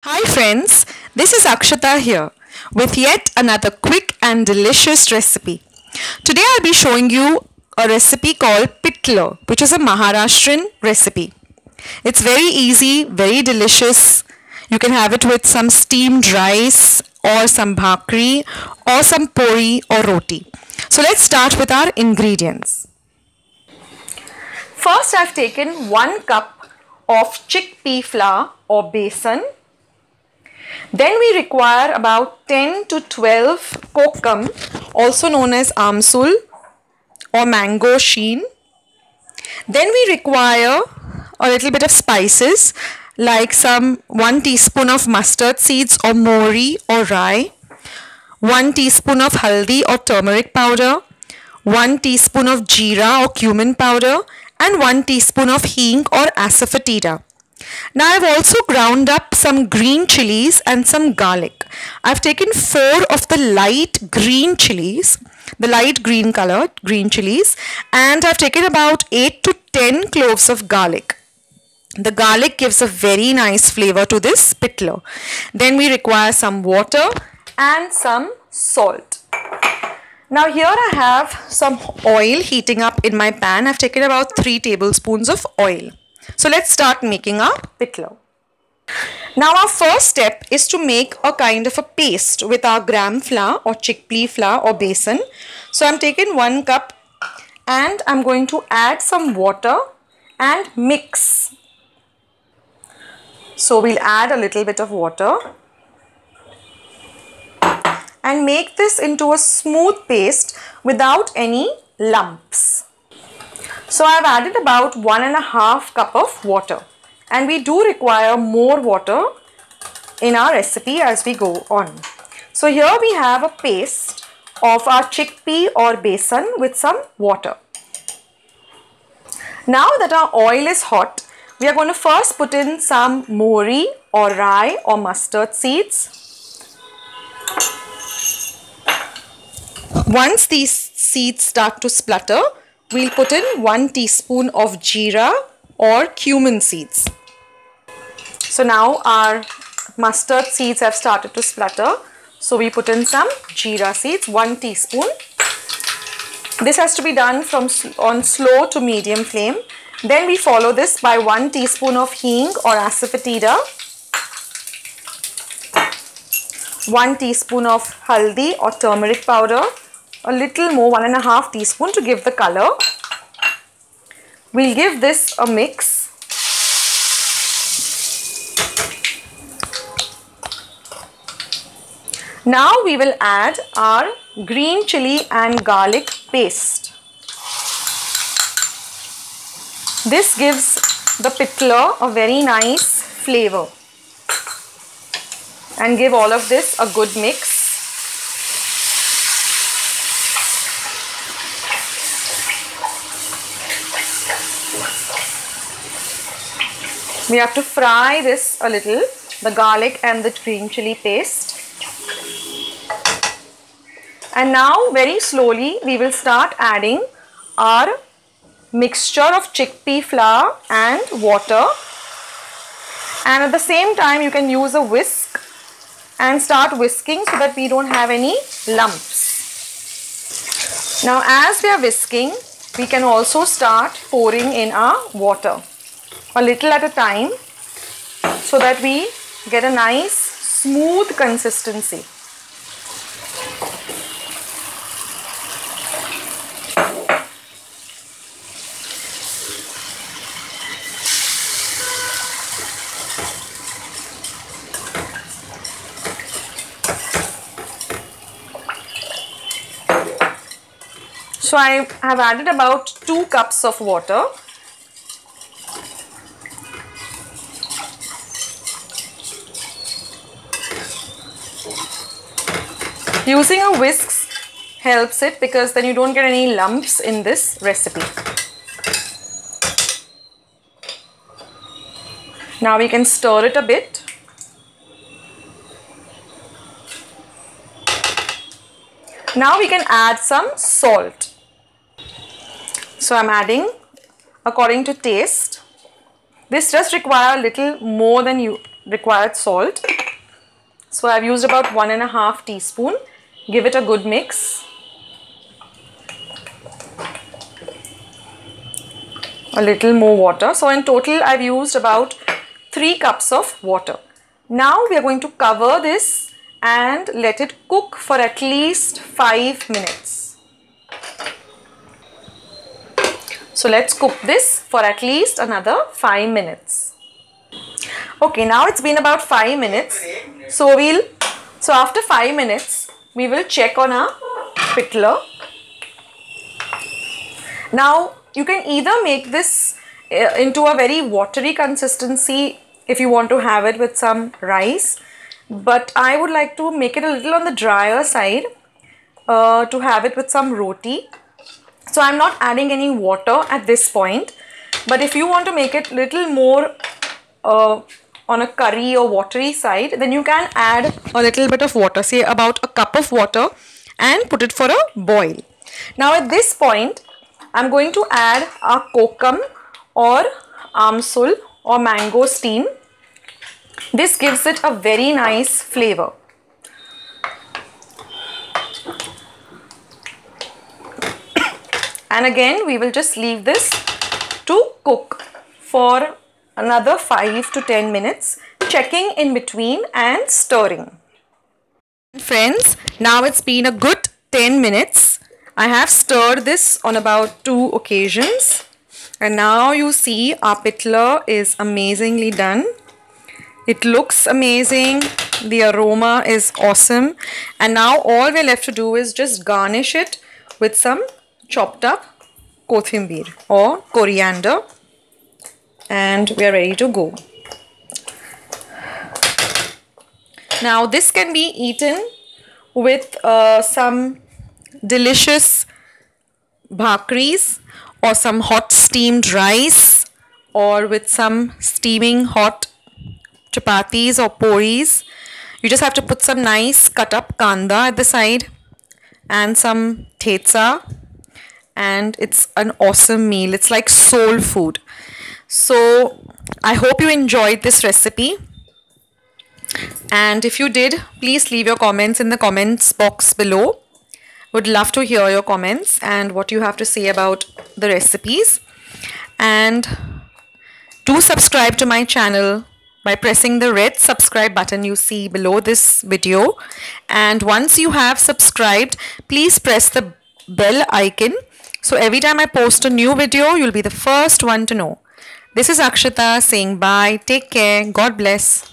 Hi friends, this is Akshata here with yet another quick and delicious recipe. Today I'll be showing you a recipe called Pithla, which is a Maharashtrian recipe. It's very easy, very delicious. You can have it with some steamed rice or some bhakri or some pori or roti. So let's start with our ingredients. First I've taken 1 cup of chickpea flour or besan. Then we require about 10 to 12 kokum, also known as amsol or mangosteen. Then we require a little bit of spices like 1 teaspoon of mustard seeds or mori or rye, 1 teaspoon of haldi or turmeric powder, 1 teaspoon of jeera or cumin powder, and 1 teaspoon of hing or asafotedia. Now I've also ground up some green chillies and some garlic. I've taken 4 of the light green chillies, the light green colored green chillies, and I've taken about 8 to 10 cloves of garlic. The garlic gives a very nice flavor to this pithla. Then we require some water and some salt. Now here I have some oil heating up in my pan. I've taken about 3 tablespoons of oil. So let's start making our pithla. Now our first step is to make a kind of a paste with our gram flour or chickpea flour or besan. So I'm taking 1 cup and I'm going to add some water and mix. So we'll add a little bit of water and make this into a smooth paste without any lumps. So I've added about 1.5 cup of water, and we do require more water in our recipe as we go on. So here we have a paste of our chickpea or besan with some water. Now that our oil is hot, we are going to first put in some mori or rye or mustard seeds. Once these seeds start to splutter, we'll put in 1 teaspoon of jeera or cumin seeds. So now our mustard seeds have started to splutter. So we put in some jeera seeds, 1 teaspoon. This has to be done on slow to medium flame. Then we follow this by 1 teaspoon of hing or asafotedia, 1 teaspoon of haldi or turmeric powder, a little more, 1.5 teaspoon to give the color. We'll give this a mix. Now we will add our green chilli and garlic paste. This gives the pithla a very nice flavor. And give all of this a good mix. We have to fry this a little, the garlic and the green chilli paste. And now very slowly we will start adding our mixture of chickpea flour and water. And at the same time you can use a whisk and start whisking so that we don't have any lumps. Now as we are whisking, we can also start pouring in our water, a little at a time, so that we get a nice smooth consistency. So I have added about 2 cups of water. Using a whisk helps it because then you don't get any lumps in this recipe. Now we can stir it a bit. Now we can add some salt. So I'm adding according to taste. This does require a little more than required salt. So I've used about 1.5 teaspoon. Give it a good mix. A little more water. So in total I've used about 3 cups of water. Now we are going to cover this and let it cook for at least 5 minutes. So let's cook this for at least another 5 minutes. Okay, now it's been about 5 minutes. So after 5 minutes we will check on our Pithla. Now you can either make this into a very watery consistency if you want to have it with some rice, but I would like to make it a little on the drier side to have it with some roti. So I'm not adding any water at this point, but if you want to make it little more on a curry or watery side, then you can add a little bit of water, say about a cup of water, and put it for a boil. Now at this point I'm going to add a kokum or amsol or mangosteen. This gives it a very nice flavor. And again we will just leave this to cook for another 5 to 10 minutes, checking in between and stirring. Friends, now it's been a good 10 minutes. I have stirred this on about 2 occasions, and now you see our Pithla is amazingly done. It looks amazing, the aroma is awesome, and now all we're left to do is just garnish it with some chopped up kothambir or coriander, and we are ready to go. Now this can be eaten with some delicious bhakris or some hot steamed rice, or with some steaming hot chapatis or puris. You just have to put some nice cut up kanda at the side and some thetsa, and it's an awesome meal. It's like soul food. So I hope you enjoyed this recipe, and if you did, please leave your comments in the comments box below. Would love to hear your comments and what you have to say about the recipes. And do subscribe to my channel by pressing the red subscribe button you see below this video. And once you have subscribed, please press the bell icon, so every time I post a new video, you'll be the first one to know. This is Akshita saying bye. Take care. God bless.